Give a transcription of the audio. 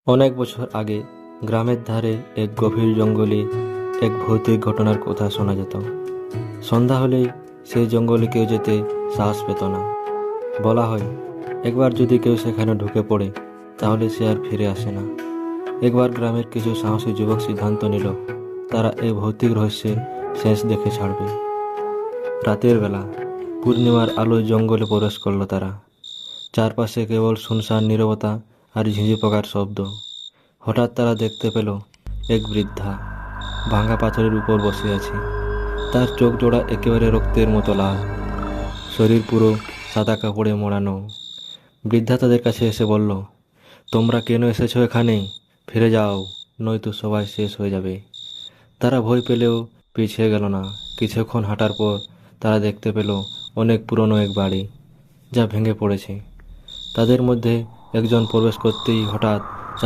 অনেক বছর আগে গ্রামের ধারে এক গভীর জঙ্গলে এক ভৌতিক ঘটনার কথা শোনা যেত। সন্ধ্যা হলেই সেই জঙ্গলে কেউ যেতে সাহস পেত না। বলা হয়, একবার যদি কেউ সেখানে ঢুকে পড়ে তাহলে সে আর ফিরে আসে না। একবার গ্রামের কিছু সাহসী যুবক সিদ্ধান্ত নিল, তারা এই ভৌতিক রহস্যের শেষ দেখে ছাড়বে। রাতের বেলা পূর্ণিমার আলোয় জঙ্গলে প্রবেশ করলো তারা। চারপাশে কেবল শুনশান নীরবতা আর ঝিঁঝি পোকার শব্দ। হঠাৎ তারা দেখতে পেল এক বৃদ্ধা ভাঙা পাথরের উপর বসে আছে। তার চোখ জোড়া একেবারে রক্তের মতো লাল, শরীর পুরো সাদা কাপড়ে মোড়ানো। বৃদ্ধা তাদের কাছে এসে বলল, তোমরা কেন এসেছো এখানে? ফিরে যাও, নয়তো সবাই শেষ হয়ে যাবে। তারা ভয় পেলেও পিছিয়ে গেল না। কিছুক্ষণ হাঁটার পর তারা দেখতে পেল অনেক পুরনো এক বাড়ি, যা ভেঙে পড়েছে। তাদের মধ্যে একজন প্রবেশ করতেই হঠাৎ